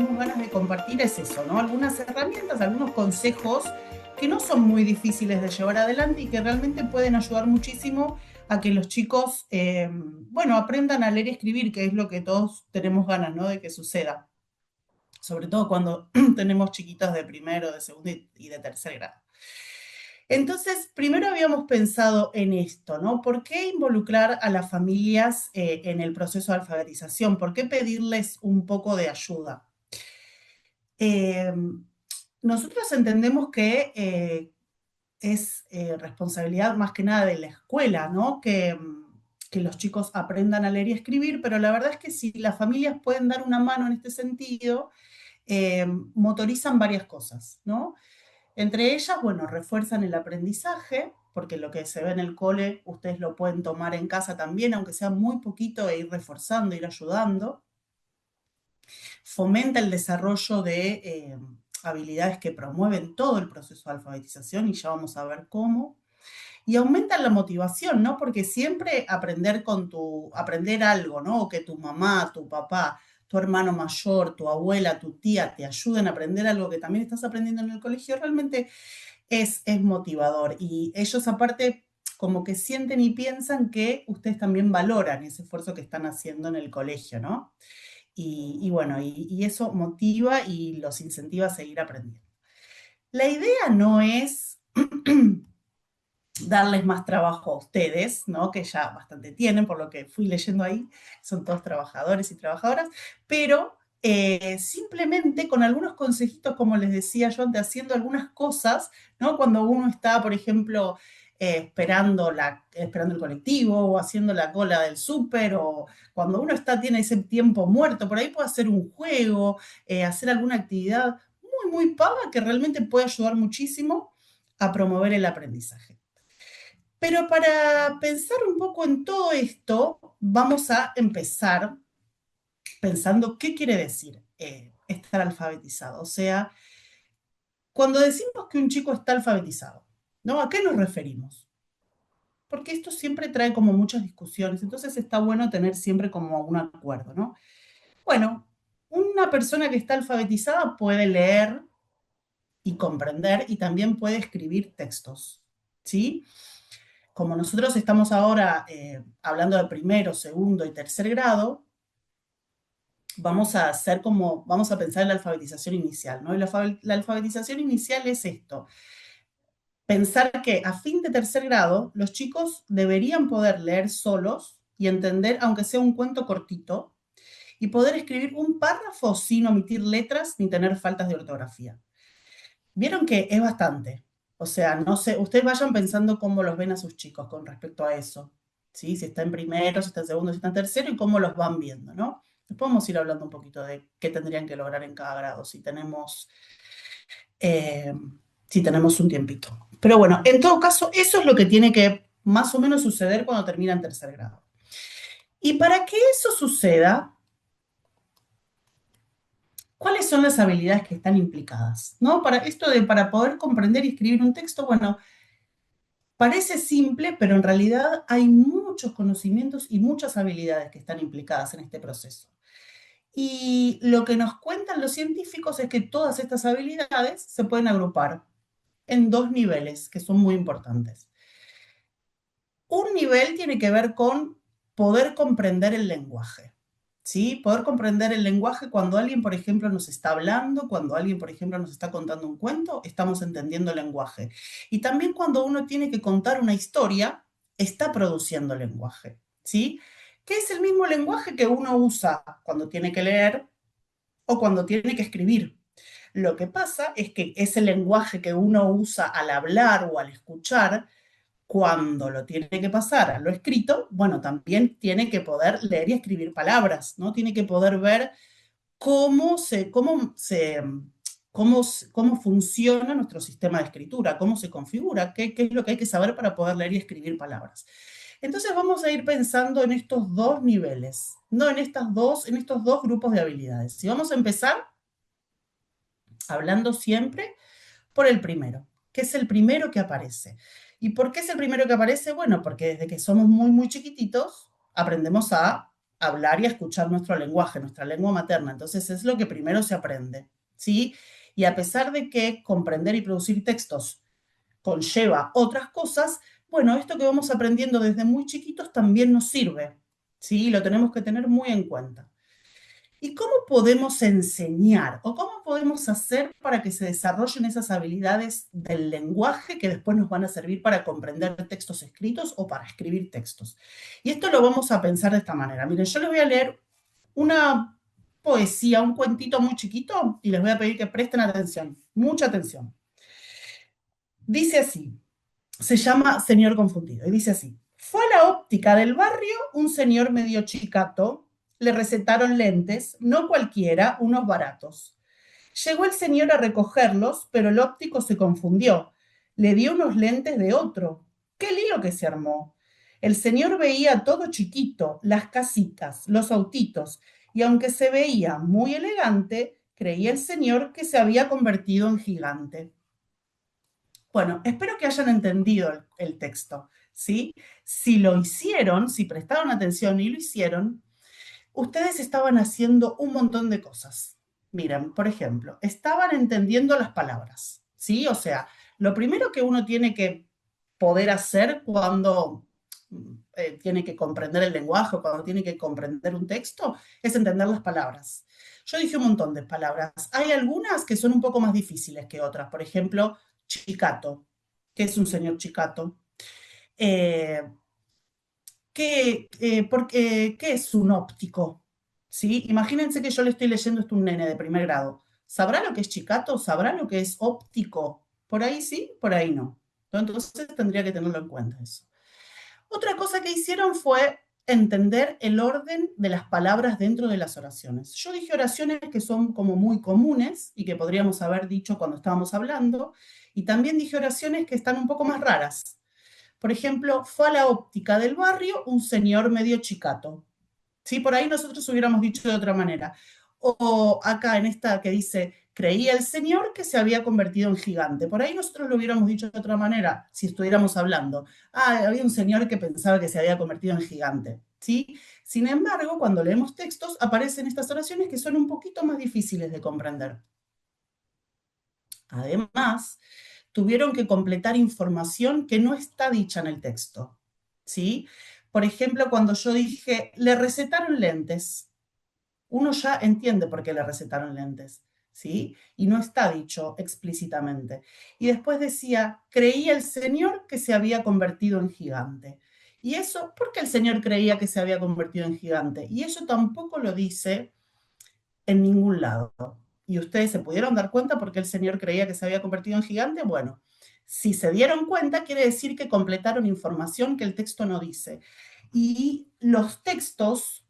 teníamos ganas de compartir es eso, ¿no? Algunas herramientas, algunos consejos que no son muy difíciles de llevar adelante y que realmente pueden ayudar muchísimo a que los chicos, bueno, aprendan a leer y escribir, que es lo que todos tenemos ganas, ¿no? De que suceda. Sobre todo cuando tenemos chiquitos de primero, de segundo y de tercer grado. Entonces, primero habíamos pensado en esto, ¿no? ¿Por qué involucrar a las familias en el proceso de alfabetización? ¿Por qué pedirles un poco de ayuda? Eh, Nosotros entendemos que es responsabilidad más que nada de la escuela, ¿no? Que los chicos aprendan a leer y escribir, pero la verdad es que si las familias pueden dar una mano en este sentido, motorizan varias cosas, ¿no? Entre ellas, bueno, refuerzan el aprendizaje, porque lo que se ve en el cole, ustedes lo pueden tomar en casa también, aunque sea muy poquito, e ir reforzando, ir ayudando. Fomenta el desarrollo de habilidades que promueven todo el proceso de alfabetización, y ya vamos a ver cómo. Y aumentan la motivación, ¿no? Porque siempre aprender algo, ¿no? O que tu mamá, tu papá, tu hermano mayor, tu abuela, tu tía te ayuden a aprender algo que también estás aprendiendo en el colegio, realmente es motivador. Y ellos aparte como que sienten y piensan que ustedes también valoran ese esfuerzo que están haciendo en el colegio, ¿no? Y bueno, y eso motiva y los incentiva a seguir aprendiendo. La idea no es darles más trabajo a ustedes, ¿no? Que ya bastante tienen, por lo que fui leyendo ahí, son todos trabajadores y trabajadoras, pero simplemente con algunos consejitos, como les decía yo antes, haciendo algunas cosas, ¿no? Cuando uno está, por ejemplo, esperando el colectivo o haciendo la cola del súper, o cuando uno tiene ese tiempo muerto, por ahí puede hacer un juego, hacer alguna actividad muy pava que realmente puede ayudar muchísimo a promover el aprendizaje. Pero para pensar un poco en todo esto, vamos a empezar pensando qué quiere decir estar alfabetizado. O sea, cuando decimos que un chico está alfabetizado, ¿no? ¿A qué nos referimos? Porque esto siempre trae como muchas discusiones, entonces está bueno tener siempre como un acuerdo, ¿no? Bueno, una persona que está alfabetizada puede leer y comprender y también puede escribir textos, ¿sí? Como nosotros estamos ahora hablando de primero, segundo y tercer grado, vamos a pensar en la alfabetización inicial, ¿no? Y la alfabetización inicial es esto: pensar que a fin de tercer grado los chicos deberían poder leer solos y entender, aunque sea un cuento cortito, y poder escribir un párrafo sin omitir letras ni tener faltas de ortografía. Vieron que es bastante. O sea, no sé, ustedes vayan pensando cómo los ven a sus chicos con respecto a eso. ¿Sí? Si está en primero, si está en segundo, si está en tercero y cómo los van viendo, ¿no? Después vamos a ir hablando un poquito de qué tendrían que lograr en cada grado, eh, si tenemos un tiempito. Pero bueno, en todo caso, eso es lo que tiene que más o menos suceder cuando termina en tercer grado. Y para que eso suceda, ¿cuáles son las habilidades que están implicadas? ¿No? Para poder comprender y escribir un texto, bueno, parece simple, pero en realidad hay muchos conocimientos y muchas habilidades que están implicadas en este proceso. Y lo que nos cuentan los científicos es que todas estas habilidades se pueden agrupar en dos niveles que son muy importantes. Un nivel tiene que ver con poder comprender el lenguaje. ¿Sí? Poder comprender el lenguaje cuando alguien, por ejemplo, nos está hablando, cuando alguien, por ejemplo, nos está contando un cuento, estamos entendiendo el lenguaje. Y también cuando uno tiene que contar una historia, está produciendo lenguaje. ¿Sí? Que es el mismo lenguaje que uno usa cuando tiene que leer o cuando tiene que escribir. Lo que pasa es que ese lenguaje que uno usa al hablar o al escuchar, cuando lo tiene que pasar a lo escrito, bueno, también tiene que poder leer y escribir palabras, ¿no? Tiene que poder ver cómo se, cómo se, cómo funciona nuestro sistema de escritura, cómo se configura, qué es lo que hay que saber para poder leer y escribir palabras. Entonces vamos a ir pensando en estos dos niveles, no en estos dos grupos de habilidades. Y vamos a empezar hablando siempre por el primero, que es el primero que aparece. ¿Y por qué es el primero que aparece? Bueno, porque desde que somos muy chiquititos aprendemos a hablar y a escuchar nuestro lenguaje, nuestra lengua materna. Entonces es lo que primero se aprende, ¿sí? Y a pesar de que comprender y producir textos conlleva otras cosas, bueno, esto que vamos aprendiendo desde muy chiquitos también nos sirve, ¿sí? Lo tenemos que tener muy en cuenta. ¿Y cómo podemos enseñar o cómo podemos hacer para que se desarrollen esas habilidades del lenguaje que después nos van a servir para comprender textos escritos o para escribir textos? Y esto lo vamos a pensar de esta manera. Miren, yo les voy a leer una poesía, un cuentito muy chiquito y les voy a pedir que presten atención, mucha atención. Dice así, se llama Señor Confundido y dice así: fue a la óptica del barrio un señor medio chicato, le recetaron lentes, no cualquiera, unos baratos. Llegó el señor a recogerlos, pero el óptico se confundió. Le dio unos lentes de otro. ¡Qué lío que se armó! El señor veía todo chiquito, las casitas, los autitos, y aunque se veía muy elegante, creía el señor que se había convertido en gigante. Bueno, espero que hayan entendido el texto, ¿sí? Si lo hicieron, si prestaron atención y lo hicieron, ustedes estaban haciendo un montón de cosas. Miren, por ejemplo, estaban entendiendo las palabras, ¿sí? O sea, lo primero que uno tiene que poder hacer cuando tiene que comprender el lenguaje, cuando tiene que comprender un texto, es entender las palabras. Yo dije un montón de palabras. Hay algunas que son un poco más difíciles que otras. Por ejemplo, chicato. ¿Qué es un señor chicato? Eh, ¿qué es un óptico? ¿Sí? Imagínense que yo le estoy leyendo esto a un nene de primer grado. ¿Sabrá lo que es chicato? ¿Sabrá lo que es óptico? Por ahí sí, por ahí no. Entonces tendría que tenerlo en cuenta eso. Otra cosa que hicieron fue entender el orden de las palabras dentro de las oraciones. Yo dije oraciones que son como muy comunes y que podríamos haber dicho cuando estábamos hablando, y también dije oraciones que están un poco más raras. Por ejemplo, fue a la óptica del barrio un señor medio chicato. ¿Sí? Por ahí nosotros hubiéramos dicho de otra manera. O acá en esta que dice, creía el señor que se había convertido en gigante. Por ahí nosotros lo hubiéramos dicho de otra manera si estuviéramos hablando. Ah, había un señor que pensaba que se había convertido en gigante. ¿Sí? Sin embargo, cuando leemos textos, aparecen estas oraciones que son un poquito más difíciles de comprender. Además, tuvieron que completar información que no está dicha en el texto. ¿Sí? Por ejemplo, cuando yo dije, le recetaron lentes, uno ya entiende por qué le recetaron lentes, ¿sí? Y no está dicho explícitamente. Y después decía, creía el señor que se había convertido en gigante. Y eso, ¿por qué el señor creía que se había convertido en gigante? Y eso tampoco lo dice en ningún lado. Y ustedes se pudieron dar cuenta por qué el señor creía que se había convertido en gigante. Bueno, si se dieron cuenta, quiere decir que completaron información que el texto no dice. Y los textos,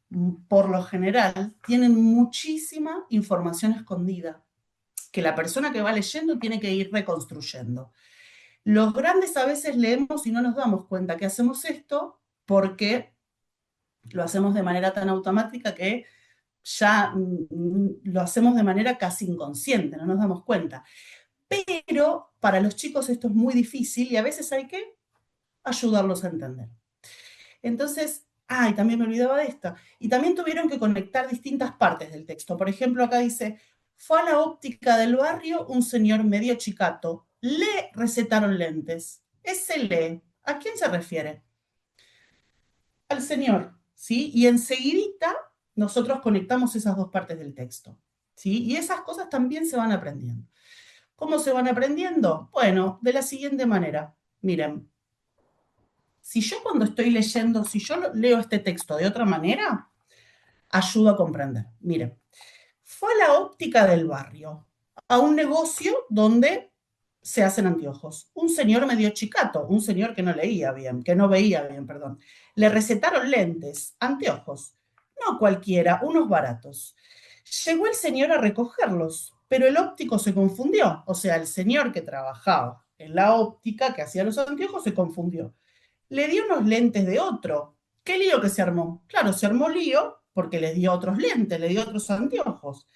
por lo general, tienen muchísima información escondida que la persona que va leyendo tiene que ir reconstruyendo. Los grandes a veces leemos y no nos damos cuenta que hacemos esto porque lo hacemos de manera tan automática que ya lo hacemos de manera casi inconsciente, no nos damos cuenta. Pero para los chicos esto es muy difícil y a veces hay que ayudarlos a entender. Entonces, y también me olvidaba de esto. Y también tuvieron que conectar distintas partes del texto. Por ejemplo, acá dice, fue a la óptica del barrio un señor medio chicato. Le recetaron lentes. Ese le, ¿a quién se refiere? Al señor, ¿sí? Y enseguidita nosotros conectamos esas dos partes del texto, ¿sí? Y esas cosas también se van aprendiendo. ¿Cómo se van aprendiendo? Bueno, de la siguiente manera. Miren, si yo cuando estoy leyendo, si yo leo este texto de otra manera, ayudo a comprender. Miren, fue a la óptica del barrio, a un negocio donde se hacen anteojos. Un señor medio chicato, un señor que no leía bien, que no veía bien, perdón. Le recetaron lentes, anteojos. No cualquiera, unos baratos. Llegó el señor a recogerlos, pero el óptico se confundió. O sea, el señor que trabajaba en la óptica, que hacía los anteojos, se confundió. Le dio unos lentes de otro. ¿Qué lío que se armó? Claro, se armó lío porque le dio otros lentes, le dio otros anteojos.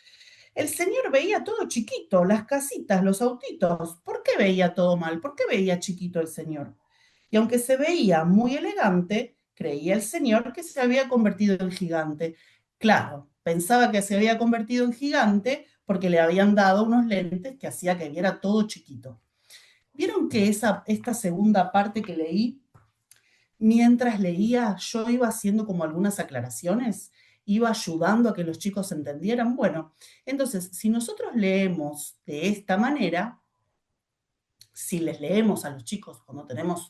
El señor veía todo chiquito, las casitas, los autitos. ¿Por qué veía todo mal? ¿Por qué veía chiquito el señor? Y aunque se veía muy elegante, creía el señor que se había convertido en gigante. Claro, pensaba que se había convertido en gigante porque le habían dado unos lentes que hacía que viera todo chiquito. ¿Vieron que esta segunda parte que leí, mientras leía, yo iba haciendo como algunas aclaraciones, iba ayudando a que los chicos entendieran? Bueno, entonces, si nosotros leemos de esta manera, si les leemos a los chicos cuando tenemos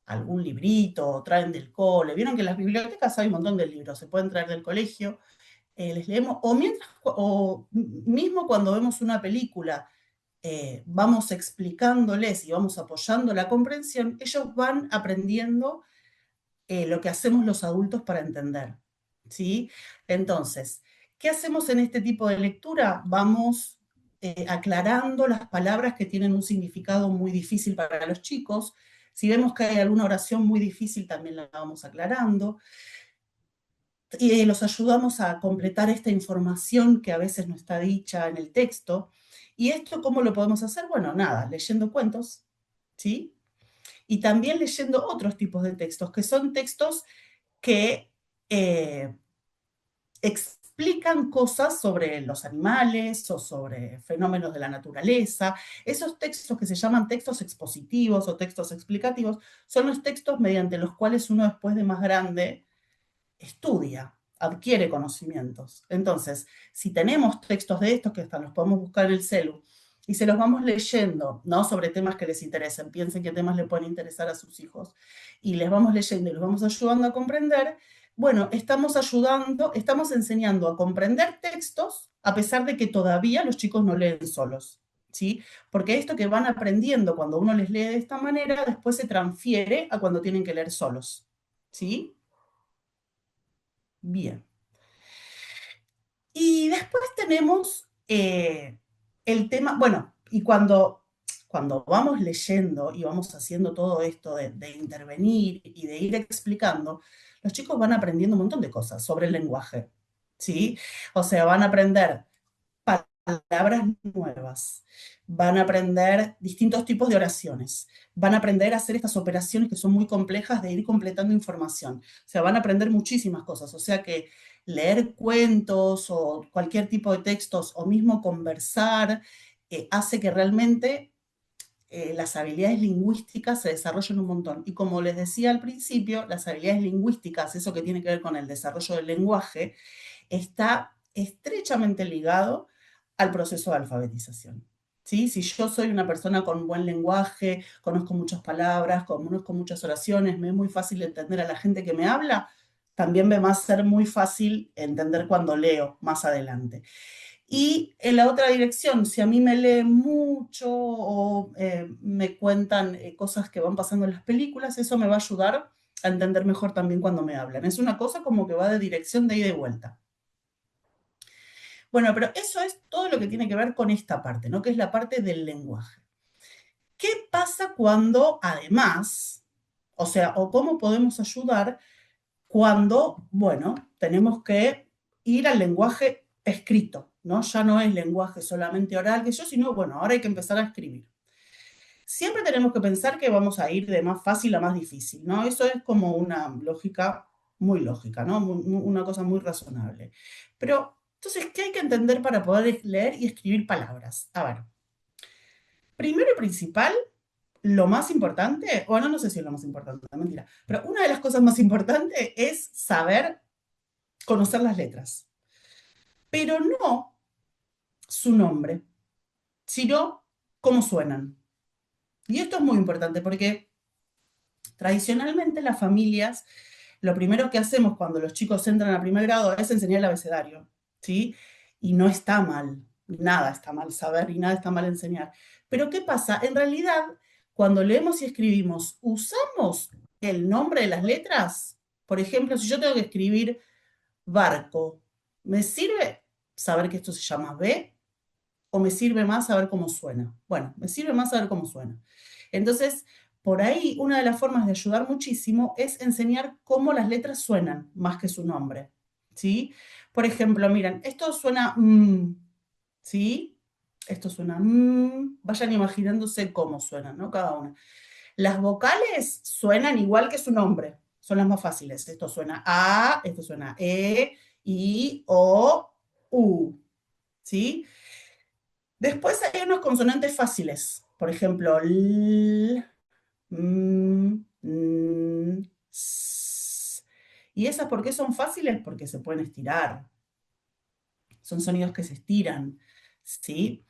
algún librito o traen del cole, vieron que en las bibliotecas hay un montón de libros, se pueden traer del colegio, les leemos, o mismo cuando vemos una película, vamos explicándoles y vamos apoyando la comprensión, ellos van aprendiendo lo que hacemos los adultos para entender, ¿sí? Entonces, ¿qué hacemos en este tipo de lectura? Vamos aclarando las palabras que tienen un significado muy difícil para los chicos. Si vemos que hay alguna oración muy difícil, también la vamos aclarando. Y los ayudamos a completar esta información que a veces no está dicha en el texto. ¿Y esto cómo lo podemos hacer? Bueno, nada, leyendo cuentos, ¿sí? Y también leyendo otros tipos de textos, que son textos que explican cosas sobre los animales o sobre fenómenos de la naturaleza. Esos textos que se llaman textos expositivos o textos explicativos son los textos mediante los cuales uno después de más grande estudia, adquiere conocimientos. Entonces, si tenemos textos de estos que hasta los podemos buscar en el celu y se los vamos leyendo, ¿no? Sobre temas que les interesen, piensen qué temas le pueden interesar a sus hijos, y les vamos leyendo y los vamos ayudando a comprender, bueno, estamos ayudando, estamos enseñando a comprender textos a pesar de que todavía los chicos no leen solos, ¿sí? Porque esto que van aprendiendo cuando uno les lee de esta manera, después se transfiere a cuando tienen que leer solos, ¿sí? Bien. Y después tenemos el tema, bueno, y cuando vamos leyendo y vamos haciendo todo esto de intervenir y de ir explicando, los chicos van aprendiendo un montón de cosas sobre el lenguaje, ¿sí? O sea, van a aprender palabras nuevas, van a aprender distintos tipos de oraciones, van a aprender a hacer estas operaciones que son muy complejas de ir completando información. O sea, van a aprender muchísimas cosas. O sea que leer cuentos o cualquier tipo de textos o mismo conversar hace que realmente las habilidades lingüísticas se desarrollen un montón. Y como les decía al principio, las habilidades lingüísticas, eso que tiene que ver con el desarrollo del lenguaje, está estrechamente ligado al proceso de alfabetización. ¿Sí? Si yo soy una persona con buen lenguaje, conozco muchas palabras, conozco muchas oraciones, me es muy fácil entender a la gente que me habla, también me va a ser muy fácil entender cuando leo más adelante. Y en la otra dirección, si a mí me leen mucho o me cuentan cosas que van pasando en las películas, eso me va a ayudar a entender mejor también cuando me hablan. Es una cosa como que va de dirección de ida y vuelta. Bueno, pero eso es todo lo que tiene que ver con esta parte, ¿no? Que es la parte del lenguaje. ¿Qué pasa cuando además, o sea, o cómo podemos ayudar cuando, bueno, tenemos que ir al lenguaje escrito, ¿no? Ya no es lenguaje solamente oral que yo, sino, bueno, ahora hay que empezar a escribir. Siempre tenemos que pensar que vamos a ir de más fácil a más difícil, ¿no? Eso es como una lógica muy lógica, ¿no? Una cosa muy razonable. Pero, entonces, ¿qué hay que entender para poder leer y escribir palabras? A ver, primero y principal, lo más importante, bueno, no sé si es lo más importante, mentira, pero una de las cosas más importantes es saber conocer las letras, pero no su nombre, sino cómo suenan. Y esto es muy importante porque tradicionalmente las familias, lo primero que hacemos cuando los chicos entran a primer grado es enseñar el abecedario, ¿sí? Y no está mal, nada está mal saber y nada está mal enseñar. Pero ¿qué pasa? En realidad, cuando leemos y escribimos, ¿usamos el nombre de las letras? Por ejemplo, si yo tengo que escribir barco, ¿me sirve saber que esto se llama B o me sirve más saber cómo suena? Bueno, me sirve más saber cómo suena. Entonces, por ahí, una de las formas de ayudar muchísimo es enseñar cómo las letras suenan más que su nombre, ¿sí? Por ejemplo, miren, esto suena ¿sí? Esto suena vayan imaginándose cómo suenan, ¿no? Cada una. Las vocales suenan igual que su nombre, son las más fáciles. Esto suena A, esto suena E, I, O, U, ¿sí? Después hay unos consonantes fáciles. Por ejemplo, L, S. ¿Y esas por qué son fáciles? Porque se pueden estirar. Son sonidos que se estiran, ¿sí?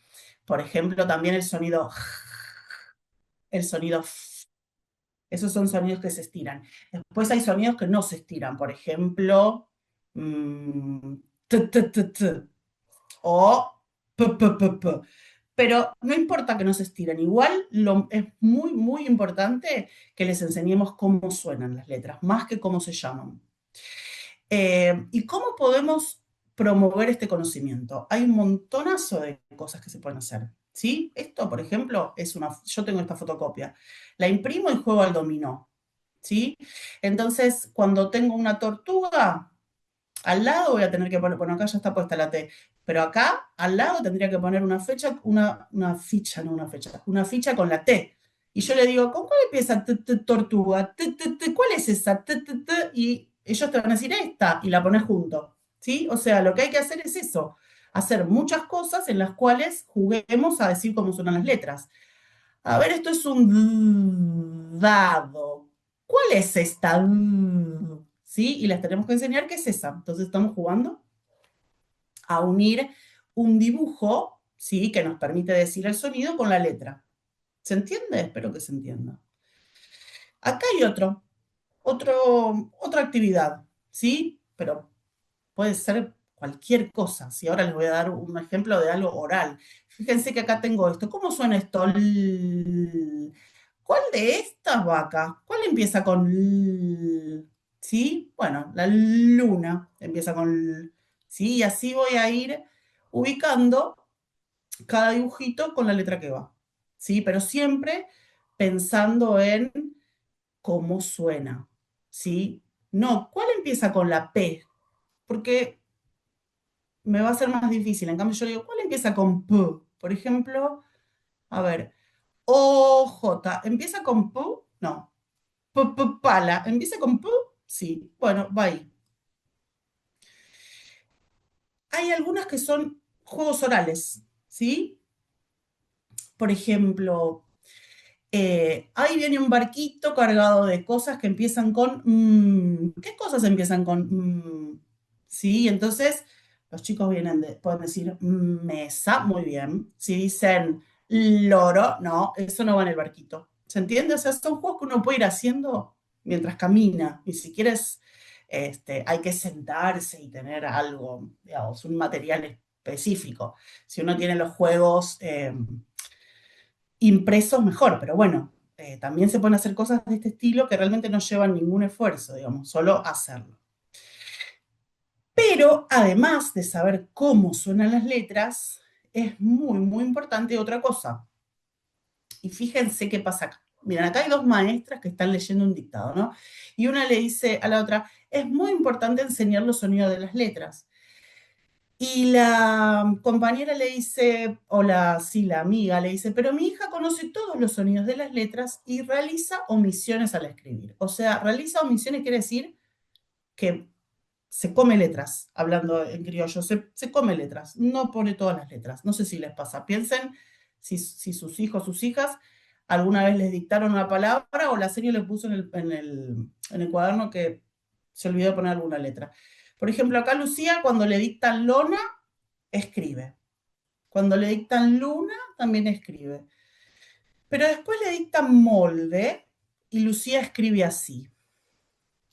Por ejemplo, también el sonido el sonido f. Esos son sonidos que se estiran. Después hay sonidos que no se estiran. Por ejemplo, t, t, t, t, o p, p, p, p. Pero no importa que no se estiren. Igual es muy, muy importante que les enseñemos cómo suenan las letras, más que cómo se llaman. ¿Y cómo podemos promover este conocimiento? Hay un montonazo de cosas que se pueden hacer, ¿sí? Esto, por ejemplo, yo tengo esta fotocopia, la imprimo y juego al dominó, ¿sí? Entonces, cuando tengo una tortuga, al lado voy a tener que poner, bueno, acá ya está puesta la T, pero acá al lado tendría que poner una fecha, una ficha, no una fecha, una ficha con la T. Y yo le digo, ¿con cuál empieza tortuga? ¿Cuál es esa? Y ellos te van a decir esta, y la pones junto. ¿Sí? O sea, lo que hay que hacer es eso, hacer muchas cosas en las cuales juguemos a decir cómo suenan las letras. A ver, esto es un dado. ¿Cuál es esta? ¿Sí? Y les tenemos que enseñar qué es esa. Entonces estamos jugando a unir un dibujo, ¿sí? Que nos permite decir el sonido con la letra. ¿Se entiende? Espero que se entienda. Acá hay otra actividad, ¿sí? Pero puede ser cualquier cosa. Si ahora les voy a dar un ejemplo de algo oral. Fíjense que acá tengo esto. ¿Cómo suena esto? ¿Cuál de estas vacas? ¿Cuál empieza con L? ¿Sí? Bueno, la luna empieza con L. ¿Sí? Y así voy a ir ubicando cada dibujito con la letra que va. ¿Sí? Pero siempre pensando en cómo suena. ¿Sí? No, ¿cuál empieza con la P? Porque me va a ser más difícil. En cambio, yo digo, ¿cuál empieza con P? Por ejemplo, a ver, O J ¿empieza con P? No. Pala, ¿empieza con P? Sí. Bueno, va ahí. Hay algunas que son juegos orales, ¿sí? Por ejemplo, ahí viene un barquito cargado de cosas que empiezan con ¿qué cosas empiezan con sí? Entonces, los chicos pueden decir mesa, muy bien. Si dicen loro, no, eso no va en el barquito. ¿Se entiende? O sea, son juegos que uno puede ir haciendo mientras camina. Ni siquiera hay que sentarse y tener algo, digamos, un material específico. Si uno tiene los juegos impresos mejor, pero bueno, también se pueden hacer cosas de este estilo que realmente no llevan ningún esfuerzo, digamos, solo hacerlo. Pero además de saber cómo suenan las letras, es muy, muy importante otra cosa. Y fíjense qué pasa acá. Miren, acá hay dos maestras que están leyendo un dictado, ¿no? Y una le dice a la otra, es muy importante enseñar los sonidos de las letras. Y la compañera le dice, sí, la amiga le dice, pero mi hija conoce todos los sonidos de las letras y realiza omisiones al escribir. O sea, realiza omisiones quiere decir que se come letras, hablando en criollo, se come letras, no pone todas las letras. No sé si les pasa. Piensen si sus hijos, sus hijas, alguna vez les dictaron una palabra o la señora les puso en el cuaderno que se olvidó de poner alguna letra. Por ejemplo, acá Lucía, cuando le dictan lona, escribe. Cuando le dictan luna, también escribe. Pero después le dictan molde y Lucía escribe así.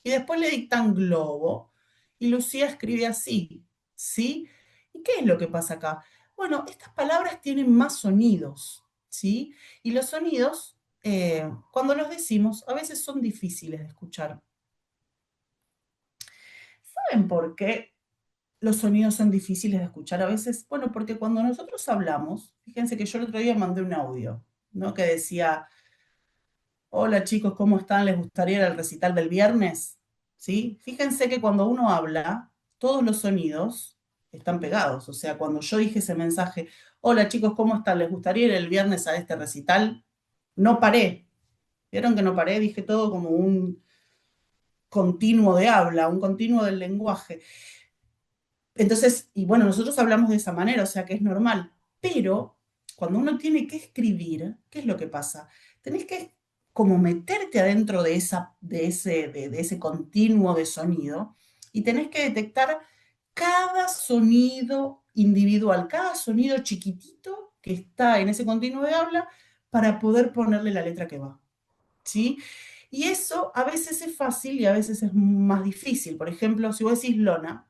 Y después le dictan globo y Lucía escribe así. ¿Sí? ¿Y qué es lo que pasa acá? Bueno, estas palabras tienen más sonidos. ¿Sí? Y los sonidos, cuando los decimos, a veces son difíciles de escuchar. ¿Saben por qué los sonidos son difíciles de escuchar a veces? Bueno, porque cuando nosotros hablamos, fíjense que yo el otro día mandé un audio, ¿no? Que decía, hola chicos, ¿cómo están? ¿Les gustaría ir al recital del viernes? ¿Sí? Fíjense que cuando uno habla, todos los sonidos están pegados. O sea, cuando yo dije ese mensaje, hola chicos, ¿cómo están? ¿Les gustaría ir el viernes a este recital? No paré. ¿Vieron que no paré? Dije todo como continuo de habla, un continuo del lenguaje. Entonces, y bueno, nosotros hablamos de esa manera, o sea que es normal, pero cuando uno tiene que escribir, ¿qué es lo que pasa? Tenés que como meterte adentro de ese continuo de sonido y tenés que detectar cada sonido individual, cada sonido chiquitito que está en ese continuo de habla para poder ponerle la letra que va, ¿sí? Y eso a veces es fácil y a veces es más difícil. Por ejemplo, si vos decís lona,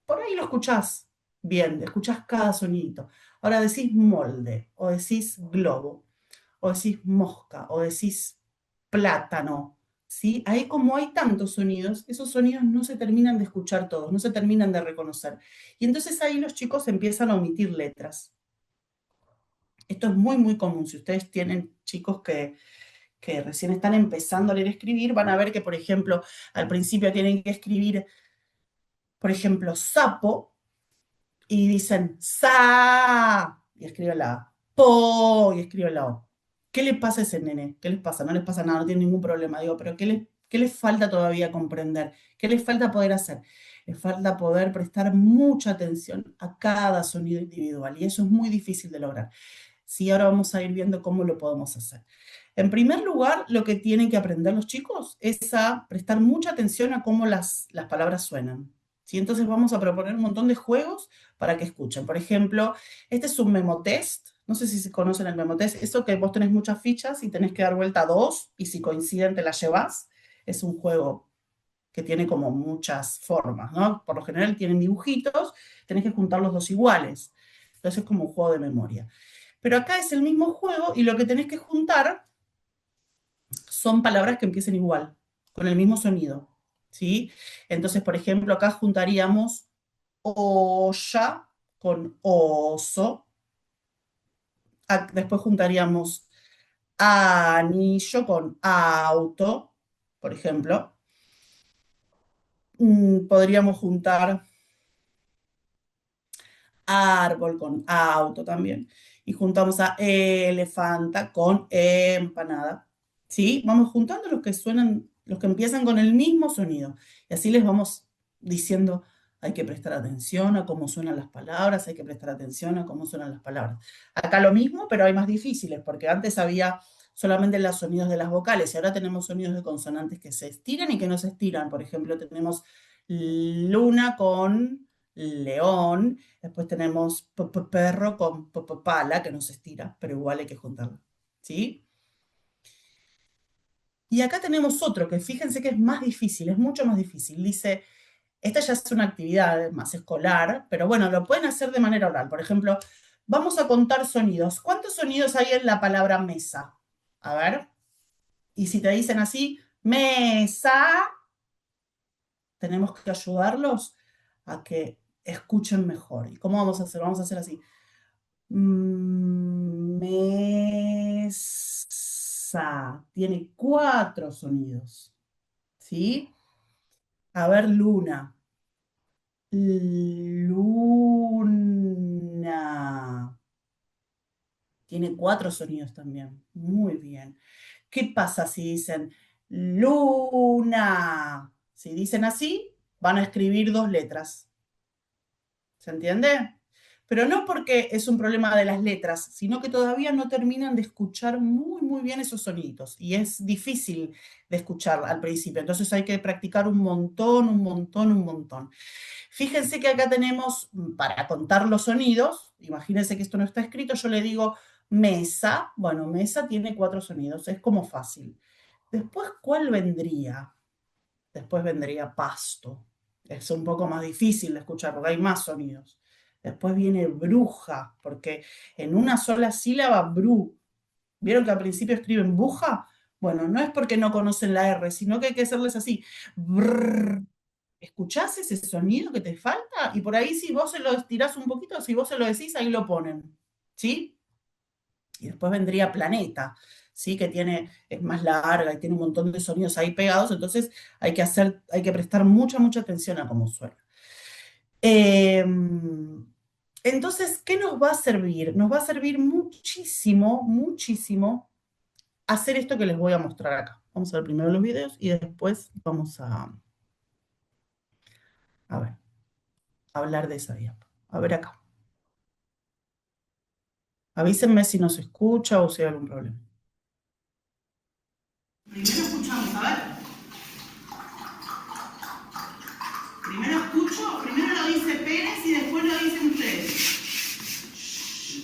por ahí lo escuchás bien, escuchás cada sonidito. Ahora decís molde, o decís globo, o decís mosca, o decís plátano, ¿sí? Ahí como hay tantos sonidos, esos sonidos no se terminan de escuchar todos, no se terminan de reconocer. Y entonces ahí los chicos empiezan a omitir letras. Esto es muy, muy común. Si ustedes tienen chicos que recién están empezando a leer y escribir, van a ver que, por ejemplo, al principio tienen que escribir, por ejemplo, sapo, y dicen sa, y escriben la A, po, y escriben la O. ¿Qué le pasa a ese nene? ¿Qué les pasa? No les pasa nada, no tienen ningún problema. Digo, pero qué les falta todavía comprender? ¿Qué les falta poder hacer? Les falta poder prestar mucha atención a cada sonido individual, y eso es muy difícil de lograr. Sí, ahora vamos a ir viendo cómo lo podemos hacer. En primer lugar, lo que tienen que aprender los chicos es a prestar mucha atención a cómo las palabras suenan. ¿Sí? Entonces vamos a proponer un montón de juegos para que escuchen. Por ejemplo, este es un memotest. No sé si se conocen el memotest. Eso que vos tenés muchas fichas y tenés que dar vuelta a dos y si coinciden te las llevas. Es un juego que tiene como muchas formas, ¿no? Por lo general tienen dibujitos, tenés que juntar los dos iguales. Entonces es como un juego de memoria. Pero acá es el mismo juego y lo que tenés que juntar son palabras que empiecen igual, con el mismo sonido, ¿sí? Entonces, por ejemplo, acá juntaríamos olla con oso, después juntaríamos anillo con auto, por ejemplo. Podríamos juntar árbol con auto también. Y juntamos a elefanta con empanada. ¿Sí? Vamos juntando los que suenan, los que empiezan con el mismo sonido. Y así les vamos diciendo, hay que prestar atención a cómo suenan las palabras, hay que prestar atención a cómo suenan las palabras. Acá lo mismo, pero hay más difíciles, porque antes había solamente los sonidos de las vocales y ahora tenemos sonidos de consonantes que se estiran y que no se estiran. Por ejemplo, tenemos luna con león. Después tenemos perro con pala, que no se estira, pero igual hay que juntarlo. ¿Sí? Y acá tenemos otro que fíjense que es más difícil, es mucho más difícil. Dice, esta ya es una actividad más escolar, pero bueno, lo pueden hacer de manera oral. Por ejemplo, vamos a contar sonidos. ¿Cuántos sonidos hay en la palabra mesa? A ver. Y si te dicen así, mesa, tenemos que ayudarlos a que escuchen mejor. ¿Y cómo vamos a hacer? Vamos a hacer así. Mesa. Tiene cuatro sonidos. ¿Sí? A ver, luna. Luna. Tiene cuatro sonidos también. Muy bien. ¿Qué pasa si dicen luna? Si dicen así, van a escribir dos letras. ¿Se entiende? Pero no porque es un problema de las letras, sino que todavía no terminan de escuchar muy, muy bien esos sonidos. Y es difícil de escuchar al principio. Entonces hay que practicar un montón, un montón, un montón. Fíjense que acá tenemos, para contar los sonidos, imagínense que esto no está escrito, yo le digo mesa. Bueno, mesa tiene cuatro sonidos, es como fácil. Después, ¿cuál vendría? Después vendría pasto. Es un poco más difícil de escuchar porque hay más sonidos. Después viene bruja, porque en una sola sílaba, bru. ¿Vieron que al principio escriben buja? Bueno, no es porque no conocen la R, sino que hay que hacerles así. Brrr. ¿Escuchás ese sonido que te falta? Y por ahí si vos se lo estirás un poquito, si vos se lo decís, ahí lo ponen. ¿Sí? Y después vendría Planeta, ¿sí? Que tiene, es más larga y tiene un montón de sonidos ahí pegados, entonces hay que prestar mucha, mucha atención a cómo suena. Eh, entonces, ¿qué nos va a servir? Nos va a servir muchísimo, muchísimo hacer esto que les voy a mostrar acá. Vamos a ver primero los videos y después vamos a ver, a hablar de esa diapo. A ver acá. Avísenme si no se escucha o si hay algún problema. Primero escuchamos, a ver. Primero escucho, primero lo dice Pérez y después lo dicen ustedes.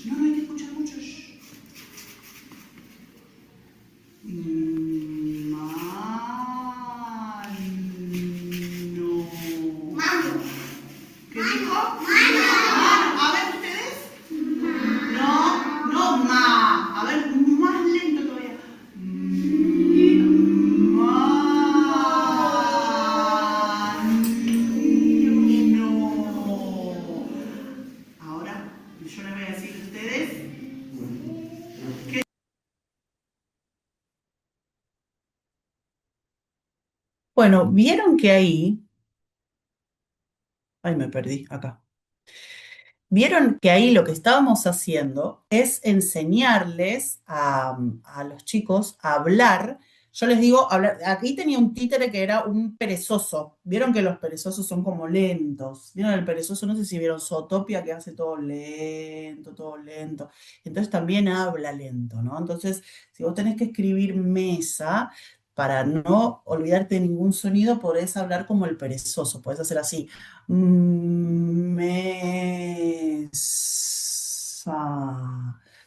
No, no hay que escuchar mucho. Mano. ¿Qué dijo? Mano. A ver ustedes. No, no, ma. A ver, más lento todavía. No. Ahora, yo les voy a decir a ustedes. Bueno, vieron que ahí. Ay, me perdí acá. Vieron que ahí lo que estábamos haciendo es enseñarles a los chicos a hablar. Yo les digo, hablar. Aquí tenía un títere que era un perezoso. Vieron que los perezosos son como lentos. Vieron el perezoso, no sé si vieron Zootopia, que hace todo lento, todo lento. Entonces también habla lento, ¿no? Entonces, si vos tenés que escribir mesa, para no olvidarte de ningún sonido, podés hablar como el perezoso. Podés hacer así. Mesa.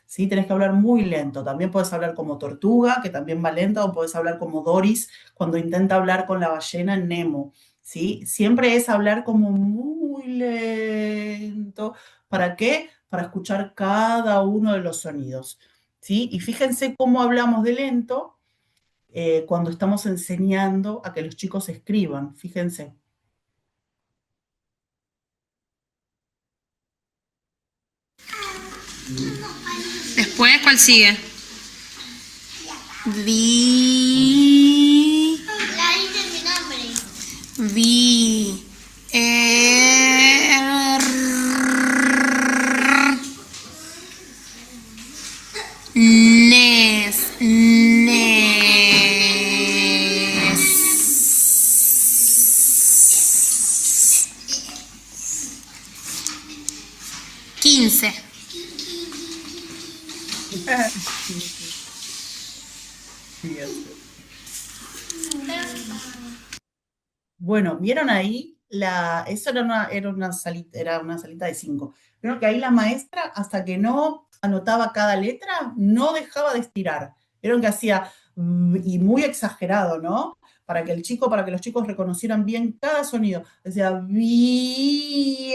Sí, tenés que hablar muy lento. También puedes hablar como tortuga, que también va lento, o puedes hablar como Doris cuando intenta hablar con la ballena en Nemo. ¿Sí? Siempre es hablar como muy lento. ¿Para qué? Para escuchar cada uno de los sonidos. ¿Sí? Y fíjense cómo hablamos de lento cuando estamos enseñando a que los chicos escriban. Fíjense. Después, ¿cuál sigue? Vi. La dice mi nombre. Vi. Nes. Nes. 15. Bueno, ¿vieron ahí? Eso era una salita de 5. Vieron que ahí la maestra, hasta que no anotaba cada letra, no dejaba de estirar. Vieron que hacía, y muy exagerado, ¿no? Para que los chicos reconocieran bien cada sonido. Decía, bier.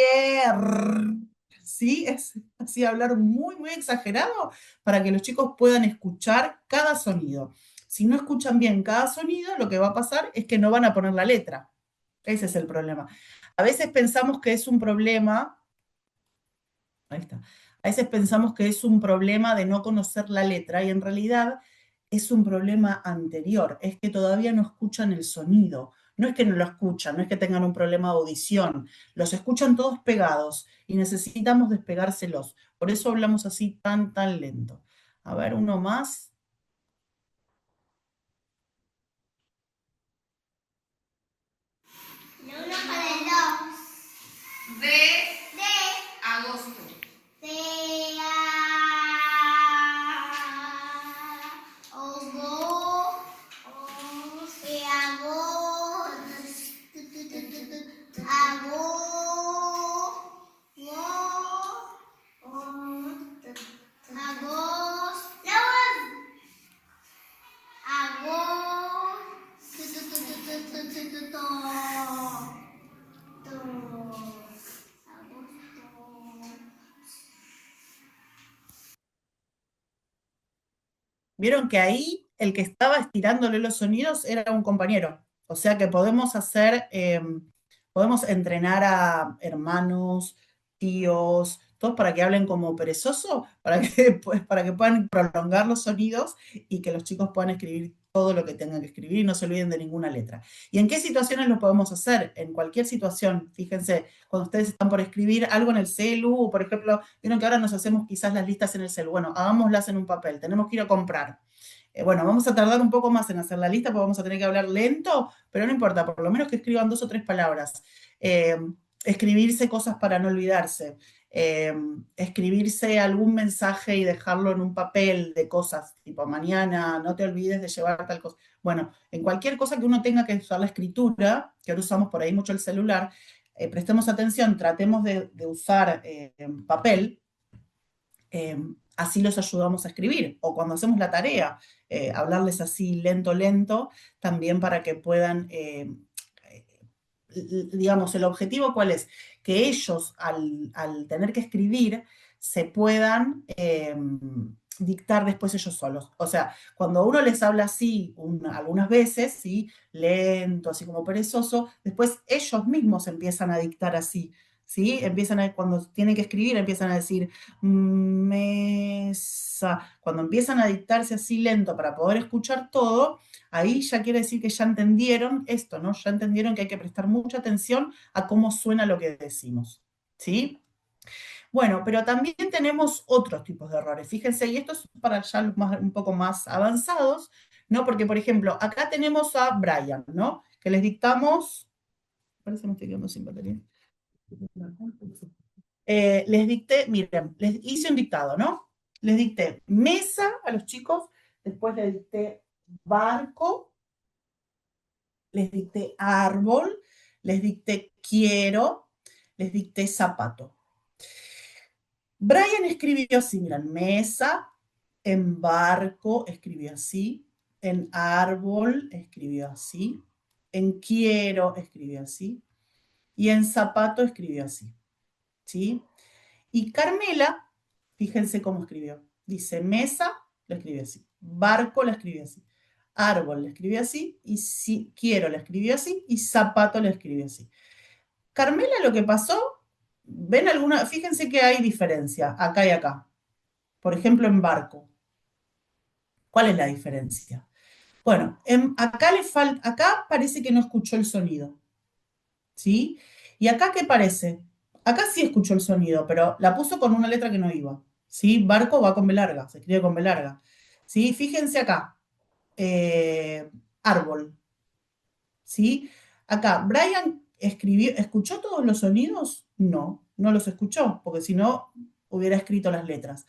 ¿Sí? Es así hablar muy, muy exagerado para que los chicos puedan escuchar cada sonido. Si no escuchan bien cada sonido, lo que va a pasar es que no van a poner la letra. Ese es el problema. A veces pensamos que es un problema, ahí está, a veces pensamos que es un problema de no conocer la letra y en realidad es un problema anterior, es que todavía no escuchan el sonido. No es que no lo escuchan, no es que tengan un problema de audición, los escuchan todos pegados y necesitamos despegárselos. Por eso hablamos así tan, tan lento. A ver, uno más. De uno para el dos. De De. agosto. De. Ogo. De ago. Ago. Vieron que ahí el que estaba estirándole los sonidos era un compañero. O sea que podemos podemos entrenar a hermanos, tíos, todos para que hablen como perezoso, para que, pues, para que puedan prolongar los sonidos y que los chicos puedan escribir todo lo que tengan que escribir y no se olviden de ninguna letra. ¿Y en qué situaciones lo podemos hacer? En cualquier situación. Fíjense, cuando ustedes están por escribir algo en el celu, o por ejemplo, vieron que ahora nos hacemos quizás las listas en el celu. Bueno, hagámoslas en un papel. Tenemos que ir a comprar. Bueno, vamos a tardar un poco más en hacer la lista porque vamos a tener que hablar lento, pero no importa, por lo menos que escriban 2 o 3 palabras. Eh, escribirse cosas para no olvidarse. Eh, escribirse algún mensaje y dejarlo en un papel de cosas, tipo mañana no te olvides de llevar tal cosa. Bueno, en cualquier cosa que uno tenga que usar la escritura, que ahora usamos por ahí mucho el celular, prestemos atención, tratemos de usar papel, eh, así los ayudamos a escribir. O cuando hacemos la tarea, hablarles así lento, lento, también para que puedan, digamos, el objetivo cuál es, que ellos al tener que escribir se puedan dictar después ellos solos. O sea, cuando uno les habla así algunas veces, ¿sí? Lento, así como perezoso, después ellos mismos empiezan a dictar así. ¿Sí? Cuando tienen que escribir, empiezan a decir mesa. Cuando empiezan a dictarse así lento para poder escuchar todo, ahí ya quiere decir que ya entendieron esto, ¿no? Ya entendieron que hay que prestar mucha atención a cómo suena lo que decimos, ¿sí? Bueno, pero también tenemos otros tipos de errores. Fíjense, y esto es para ya los un poco más avanzados, ¿no? Porque, por ejemplo, acá tenemos a Brian, ¿no? Que les dictamos, parece que me estoy quedando sin batería. Les dicté, miren, les hice un dictado, ¿no? Les dicté mesa a los chicos, después les dicté barco, les dicté árbol, les dicté quiero, les dicté zapato. Brian escribió así, miren, mesa, en barco escribió así, en árbol escribió así, en quiero escribió así, y en zapato escribió así, ¿sí? Y Carmela, fíjense cómo escribió. Dice mesa, la escribió así. Barco, la escribió así. Árbol, la escribió así. Y si, quiero, la escribió así. Y zapato, la escribió así. Carmela, lo que pasó, ven alguna, fíjense que hay diferencia acá y acá. Por ejemplo, en barco. ¿Cuál es la diferencia? Bueno, acá acá parece que no escuchó el sonido. ¿Sí? ¿Y acá qué parece? Acá sí escuchó el sonido, pero la puso con una letra que no iba. ¿Sí? Barco va con B larga, se escribe con B larga. ¿Sí? Fíjense acá. Árbol. ¿Sí? Acá, Brian ¿escuchó todos los sonidos? No, no los escuchó, porque si no, hubiera escrito las letras.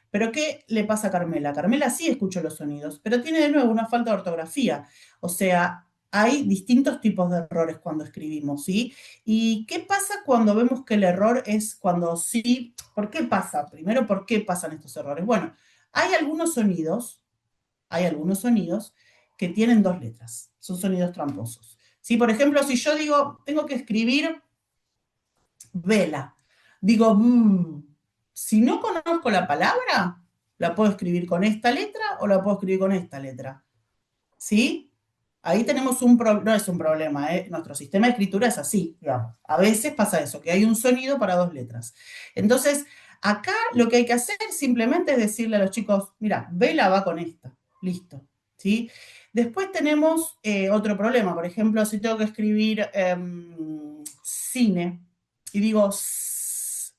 Pero ¿qué le pasa a Carmela? Carmela sí escuchó los sonidos, pero tiene de nuevo una falta de ortografía. O sea, hay distintos tipos de errores cuando escribimos, ¿sí? ¿Y qué pasa cuando vemos que el error es cuando sí? ¿Por qué pasa? Primero, ¿por qué pasan estos errores? Bueno, hay algunos sonidos que tienen 2 letras, son sonidos tramposos. ¿Sí? Por ejemplo, si yo digo, tengo que escribir vela, digo, si no conozco la palabra, la puedo escribir con esta letra o la puedo escribir con esta letra. ¿Sí? Ahí tenemos un problema, no es un problema, ¿eh? Nuestro sistema de escritura es así, digamos. A veces pasa eso, que hay un sonido para 2 letras. Entonces, acá lo que hay que hacer simplemente es decirle a los chicos, mira, vela va con esta, listo, ¿sí? Después tenemos otro problema, por ejemplo, si tengo que escribir cine y digo,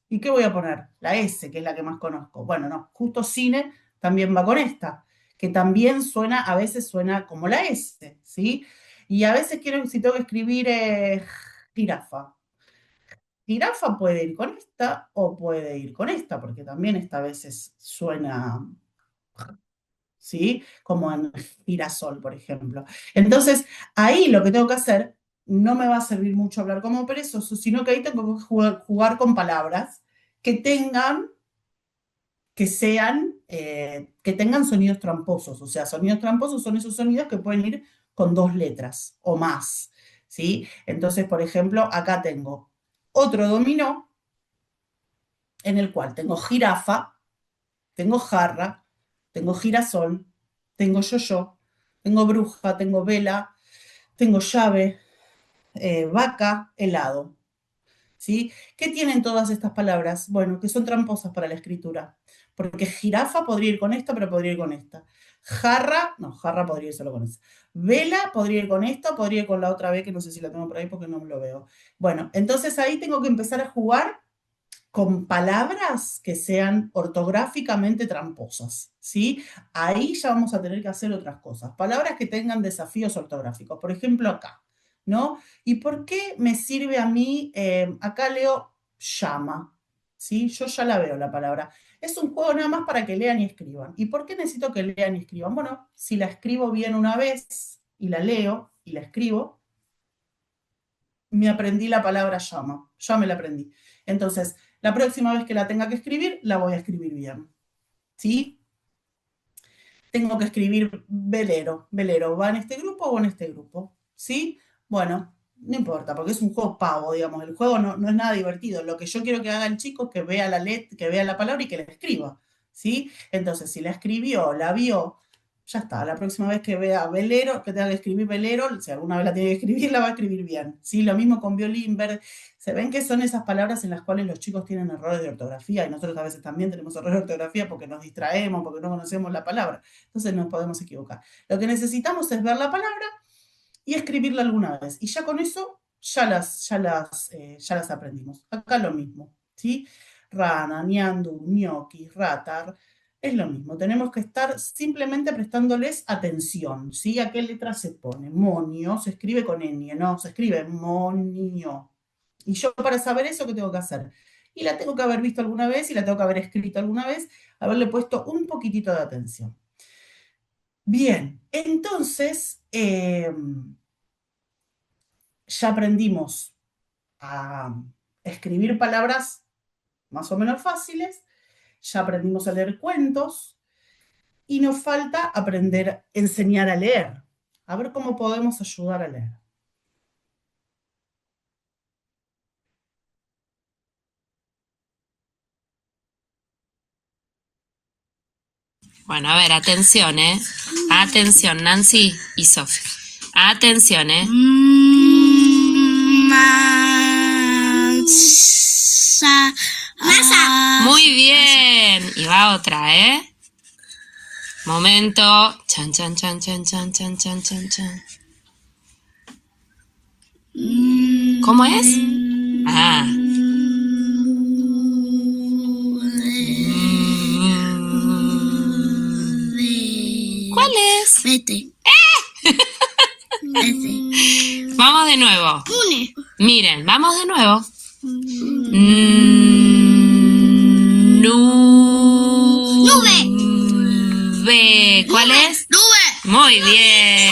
¿y qué voy a poner? La S, que es la que más conozco. Bueno, no, justo cine también va con esta que también suena, a veces suena como la S, ¿sí? Y a veces quiero, si tengo que escribir jirafa. Jirafa puede ir con esta o puede ir con esta, porque también esta a veces suena, ¿sí? Como en girasol, por ejemplo. Entonces, ahí lo que tengo que hacer, no me va a servir mucho hablar como perezoso, sino que ahí tengo que jugar con palabras que tengan que tengan sonidos tramposos. O sea, sonidos tramposos son esos sonidos que pueden ir con 2 letras o más, ¿sí? Entonces, por ejemplo, acá tengo otro dominó en el cual tengo jirafa, tengo jarra, tengo girasol, tengo yo-yo, tengo bruja, tengo vela, tengo llave, vaca, helado. ¿Sí? ¿Qué tienen todas estas palabras? Bueno, que son tramposas para la escritura. Porque jirafa podría ir con esta, pero podría ir con esta. Jarra, no, jarra podría ir solo con esa. Vela podría ir con esta, podría ir con la otra B, que no sé si la tengo por ahí porque no me lo veo. Bueno, entonces ahí tengo que empezar a jugar con palabras que sean ortográficamente tramposas, ¿sí? Ahí ya vamos a tener que hacer otras cosas. Palabras que tengan desafíos ortográficos. Por ejemplo, acá, ¿no? ¿Y por qué me sirve a mí? Acá leo llama, ¿sí? Yo ya la veo la palabra. Es un juego nada más para que lean y escriban. ¿Y por qué necesito que lean y escriban? Bueno, si la escribo bien una vez y la leo y la escribo, me aprendí la palabra llama, ya me la aprendí. Entonces, la próxima vez que la tenga que escribir, la voy a escribir bien. ¿Sí? Tengo que escribir velero. Velero, ¿va en este grupo o en este grupo? ¿Sí? Bueno, no importa, porque es un juego pavo, digamos. El juego no es nada divertido. Lo que yo quiero que haga el chico es que vea que vea la palabra y que la escriba. ¿Sí? Entonces, si la escribió, la vio, ya está. La próxima vez que vea velero, que tenga que escribir velero, si alguna vez la tiene que escribir, la va a escribir bien. ¿Sí? Lo mismo con violín, ver. Se ven que son esas palabras en las cuales los chicos tienen errores de ortografía y nosotros a veces también tenemos errores de ortografía porque nos distraemos, porque no conocemos la palabra. Entonces nos podemos equivocar. Lo que necesitamos es ver la palabra y escribirla alguna vez. Y ya con eso ya las aprendimos. Acá lo mismo, ¿sí? Rana, ñandu, ñoqui, ratar, es lo mismo. Tenemos que estar simplemente prestándoles atención, ¿sí? ¿A qué letra se pone? Monio, se escribe con ñ, no, se escribe monio. Y yo para saber eso, ¿qué tengo que hacer? Y la tengo que haber visto alguna vez y la tengo que haber escrito alguna vez, haberle puesto un poquitito de atención. Bien, entonces ya aprendimos a escribir palabras más o menos fáciles, ya aprendimos a leer cuentos y nos falta aprender, enseñar a leer. A ver cómo podemos ayudar a leer. Bueno, a ver, atención, ¿eh? Atención, Nancy y Sophie. Atención, ¿eh? Masa. Muy bien. Y va otra, ¿eh? Momento. Chan, chan, chan, chan, chan, chan, chan, chan, chan. ¿Cómo es? Ah. ¿Cuál es? Vete. Vete. Vamos de nuevo. Une. Miren, vamos de nuevo. Nube. ¿Cuál es? Nube. Muy bien.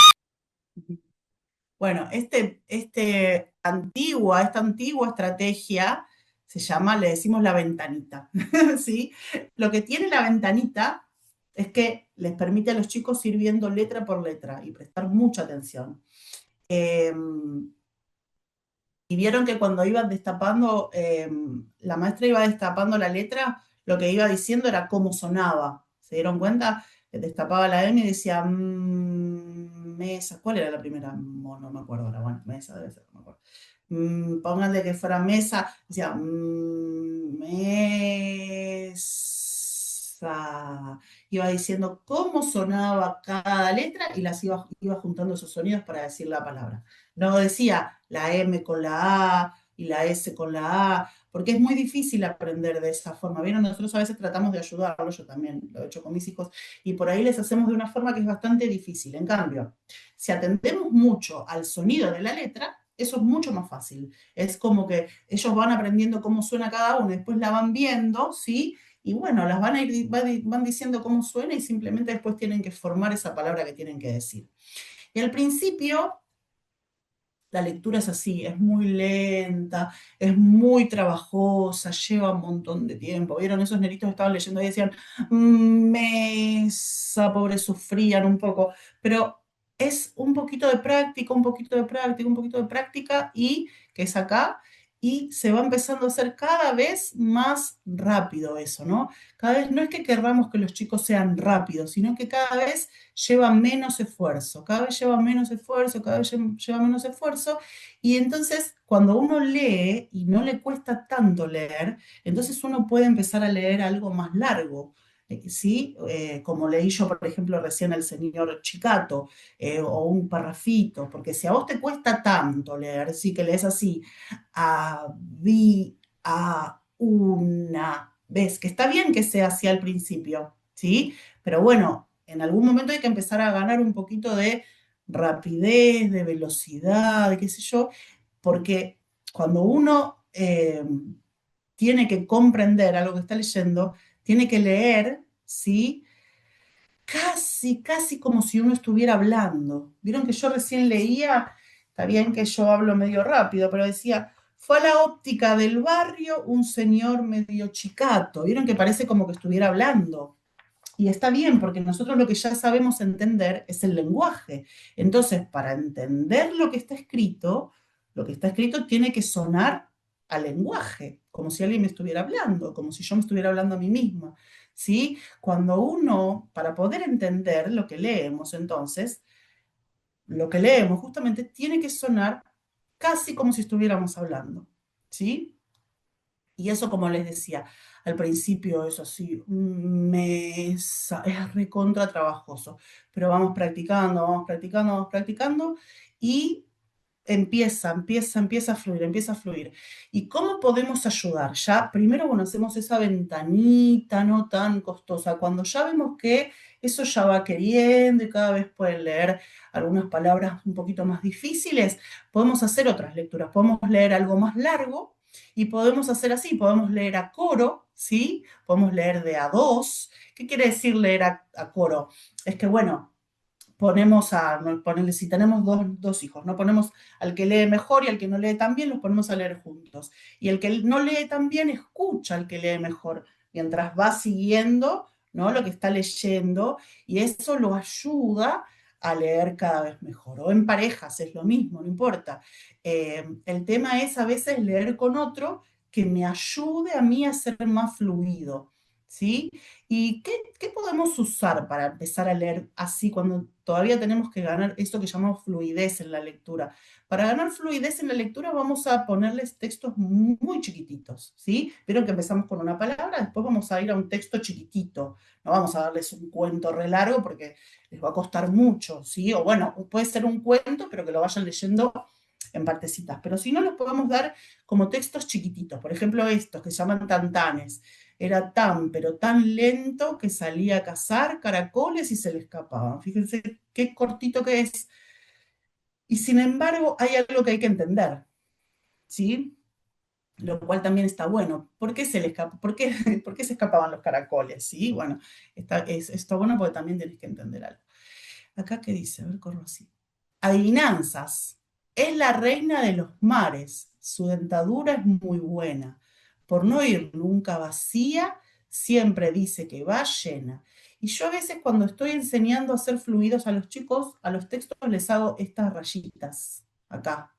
Bueno, esta antigua estrategia se llama, le decimos la ventanita, ¿sí? Lo que tiene la ventanita es que les permite a los chicos ir viendo letra por letra y prestar mucha atención. Y vieron que cuando iban destapando, la maestra iba destapando la letra, lo que iba diciendo era cómo sonaba. ¿Se dieron cuenta? Destapaba la M y decía mesa. ¿Cuál era la primera? No me acuerdo ahora. Bueno, mesa debe ser, no me acuerdo. Pónganle que fuera mesa, decía mesa. Iba diciendo cómo sonaba cada letra y iba juntando esos sonidos para decir la palabra. No decía la M con la A y la S con la A, porque es muy difícil aprender de esa forma. ¿Vieron? Nosotros a veces tratamos de ayudarlos, yo también lo he hecho con mis hijos, y por ahí les hacemos de una forma que es bastante difícil. En cambio, si atendemos mucho al sonido de la letra, eso es mucho más fácil. Es como que ellos van aprendiendo cómo suena cada uno, después la van viendo, ¿sí? Y bueno, van diciendo cómo suena y simplemente después tienen que formar esa palabra que tienen que decir. Y al principio la lectura es así, es muy lenta, es muy trabajosa, lleva un montón de tiempo. ¿Vieron? Esos nenitos estaban leyendo y decían, mesa, pobre, sufrían un poco. Pero es un poquito de práctica, un poquito de práctica, un poquito de práctica, y que es acá, y se va empezando a hacer cada vez más rápido eso, ¿no? Cada vez no es que querramos que los chicos sean rápidos, sino que cada vez lleva menos esfuerzo, cada vez lleva menos esfuerzo, cada vez lleva menos esfuerzo, y entonces cuando uno lee y no le cuesta tanto leer, entonces uno puede empezar a leer algo más largo. ¿Sí? Como leí yo, por ejemplo, recién el señor Chicato, o un parrafito, porque si a vos te cuesta tanto leer, sí que lees así, a, vi, a, una vez, que está bien que sea así al principio, ¿sí? Pero bueno, en algún momento hay que empezar a ganar un poquito de rapidez, de velocidad, de qué sé yo, porque cuando uno tiene que comprender algo que está leyendo, tiene que leer, ¿sí? Casi, casi como si uno estuviera hablando. Vieron que yo recién leía, está bien que yo hablo medio rápido, pero decía, fue a la óptica del barrio un señor medio chicato. Vieron que parece como que estuviera hablando. Y está bien, porque nosotros lo que ya sabemos entender es el lenguaje. Entonces, para entender lo que está escrito tiene que sonar al lenguaje, como si alguien me estuviera hablando, como si yo me estuviera hablando a mí misma. ¿Sí? Cuando uno, para poder entender lo que leemos, entonces, lo que leemos justamente tiene que sonar casi como si estuviéramos hablando. ¿Sí? Y eso, como les decía, al principio es así, es recontra trabajoso, pero vamos practicando, vamos practicando, vamos practicando y empieza a fluir. ¿Y cómo podemos ayudar? Ya, primero, bueno, hacemos esa ventanita no tan costosa. Cuando ya vemos que eso ya va queriendo y cada vez pueden leer algunas palabras un poquito más difíciles, podemos hacer otras lecturas. Podemos leer algo más largo y podemos hacer así, podemos leer a coro, ¿sí? Podemos leer de a dos. ¿Qué quiere decir leer a coro? Es que, bueno, ponemos a, no, ponele, si tenemos dos hijos, no ponemos al que lee mejor y al que no lee tan bien, los ponemos a leer juntos. Y el que no lee tan bien escucha al que lee mejor, mientras va siguiendo, ¿no? Lo que está leyendo, y eso lo ayuda a leer cada vez mejor. O en parejas es lo mismo, no importa. El tema es a veces leer con otro que me ayude a mí a ser más fluido, ¿sí? ¿Y qué podemos usar para empezar a leer así cuando todavía tenemos que ganar esto que llamamos fluidez en la lectura? Para ganar fluidez en la lectura vamos a ponerles textos muy chiquititos, ¿sí? Vieron que empezamos con una palabra, después vamos a ir a un texto chiquitito. No vamos a darles un cuento re largo porque les va a costar mucho, ¿sí? O bueno, puede ser un cuento, pero que lo vayan leyendo en partecitas. Pero si no, los podemos dar como textos chiquititos. Por ejemplo, estos que se llaman tantanes. Era tan, pero tan lento que salía a cazar caracoles y se le escapaban. Fíjense qué cortito que es. Y sin embargo, hay algo que hay que entender, ¿sí? Lo cual también está bueno. ¿Por qué se le escapa? ¿Por qué se escapaban los caracoles? ¿Sí? Bueno, está bueno porque también tienes que entender algo. Acá, ¿qué dice? A ver, corro así. Adivinanzas. Es la reina de los mares. Su dentadura es muy buena. Por no ir nunca vacía, siempre dice que va llena. Y yo a veces cuando estoy enseñando a hacer fluidos a los chicos, a los textos les hago estas rayitas acá.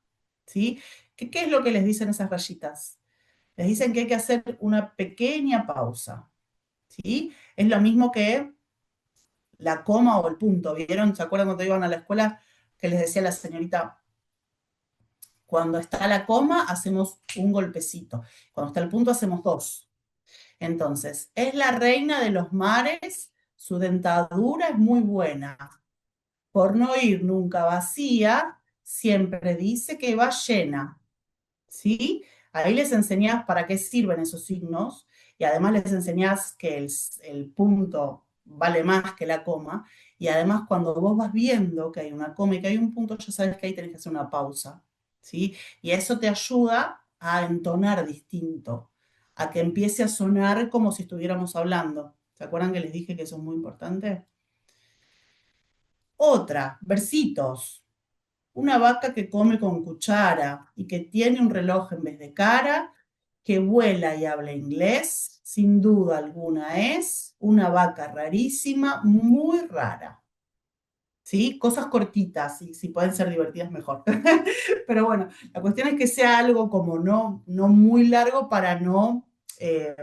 ¿Sí? ¿Qué es lo que les dicen esas rayitas? Les dicen que hay que hacer una pequeña pausa. ¿Sí? Es lo mismo que la coma o el punto. ¿Vieron? ¿Se acuerdan cuando iban a la escuela que les decía la señorita? Cuando está la coma, hacemos un golpecito. Cuando está el punto, hacemos dos. Entonces, es la reina de los mares, su dentadura es muy buena. Por no ir nunca vacía, siempre dice que va llena. ¿Sí? Ahí les enseñás para qué sirven esos signos y además les enseñás que el punto vale más que la coma y además cuando vos vas viendo que hay una coma y que hay un punto, ya sabes que ahí tenés que hacer una pausa, ¿sí? Y eso te ayuda a entonar distinto, a que empiece a sonar como si estuviéramos hablando. ¿Se acuerdan que les dije que eso es muy importante? Otra, versitos. Una vaca que come con cuchara y que tiene un reloj en vez de cara, que vuela y habla inglés, sin duda alguna es una vaca rarísima, muy rara. ¿Sí? Cosas cortitas y si pueden ser divertidas mejor. Pero bueno, la cuestión es que sea algo como no muy largo para no eh,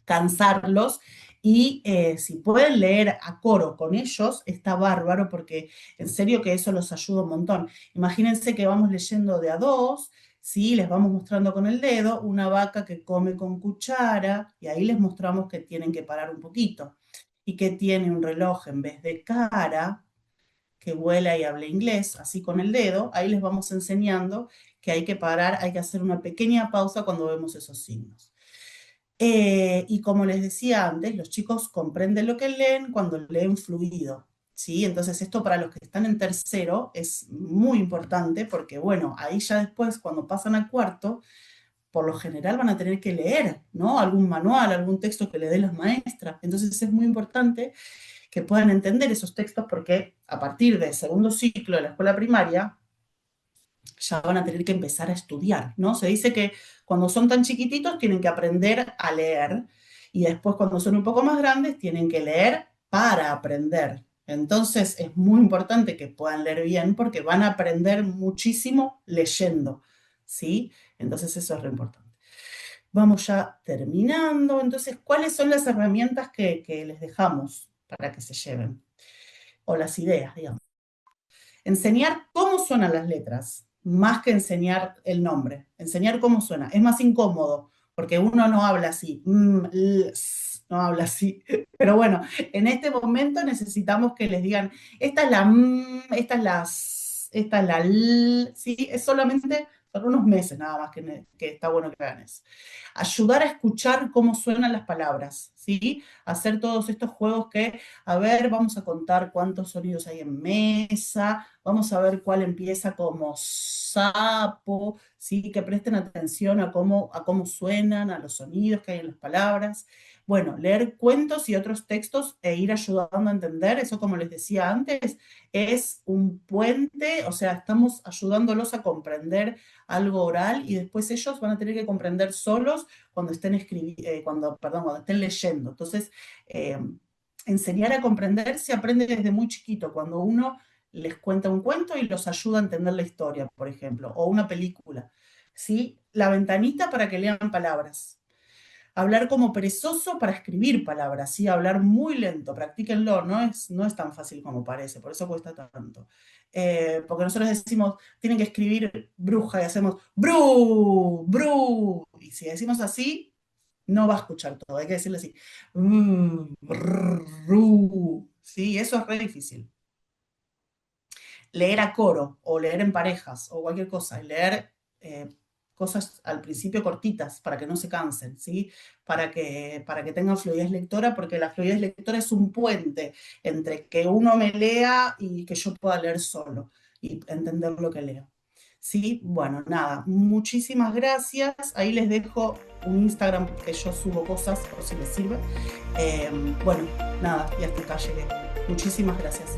cansarlos. Y si pueden leer a coro con ellos, está bárbaro porque en serio que eso los ayuda un montón. Imagínense que vamos leyendo de a dos, ¿sí? Les vamos mostrando con el dedo una vaca que come con cuchara y ahí les mostramos que tienen que parar un poquito y que tiene un reloj en vez de cara, que vuela y habla inglés, así con el dedo, ahí les vamos enseñando que hay que parar, hay que hacer una pequeña pausa cuando vemos esos signos. Y como les decía antes, los chicos comprenden lo que leen cuando leen fluido, ¿sí? Entonces esto para los que están en tercero es muy importante porque, bueno, ahí ya después cuando pasan al cuarto, por lo general van a tener que leer, ¿no? Algún manual, algún texto que le den las maestras. Entonces es muy importante que puedan entender esos textos porque a partir del segundo ciclo de la escuela primaria ya van a tener que empezar a estudiar, ¿no? Se dice que cuando son tan chiquititos tienen que aprender a leer y después cuando son un poco más grandes tienen que leer para aprender. Entonces es muy importante que puedan leer bien porque van a aprender muchísimo leyendo, ¿sí? Entonces eso es re importante. Vamos ya terminando. Entonces, ¿cuáles son las herramientas que les dejamos para que se lleven? O las ideas, digamos. Enseñar cómo suenan las letras, más que enseñar el nombre. Enseñar cómo suena. Es más incómodo, porque uno no habla así. No habla así. Pero bueno, en este momento necesitamos que les digan, esta es la esta es la esta es la l, ¿sí? Es solamente por unos meses nada más que está bueno que hagan eso. Ayudar a escuchar cómo suenan las palabras, ¿sí? Hacer todos estos juegos que, a ver, vamos a contar cuántos sonidos hay en mesa, vamos a ver cuál empieza como sapo, ¿sí? Que presten atención a cómo suenan, a los sonidos que hay en las palabras. Bueno, leer cuentos y otros textos e ir ayudando a entender, eso como les decía antes, es un puente, o sea, estamos ayudándolos a comprender algo oral y después ellos van a tener que comprender solos cuando estén cuando estén leyendo. Entonces, enseñar a comprender se aprende desde muy chiquito, cuando uno les cuenta un cuento y los ayuda a entender la historia, por ejemplo, o una película, ¿sí? La ventanita para que lean palabras. Hablar como perezoso para escribir palabras, ¿sí? Hablar muy lento, practíquenlo, no es tan fácil como parece, por eso cuesta tanto. Porque nosotros decimos, tienen que escribir bruja y hacemos bru, bru, y si decimos así, no va a escuchar todo, hay que decirle así, ru, ¿sí? Eso es re difícil. Leer a coro o leer en parejas o cualquier cosa, y leer cosas al principio cortitas para que no se cansen, ¿sí? Para que tengan fluidez lectora, porque la fluidez lectora es un puente entre que uno me lea y que yo pueda leer solo y entender lo que leo. ¿Sí? Bueno, nada, muchísimas gracias. Ahí les dejo un Instagram que yo subo cosas por si les sirve. Bueno, nada, y hasta acá llegué. Muchísimas gracias.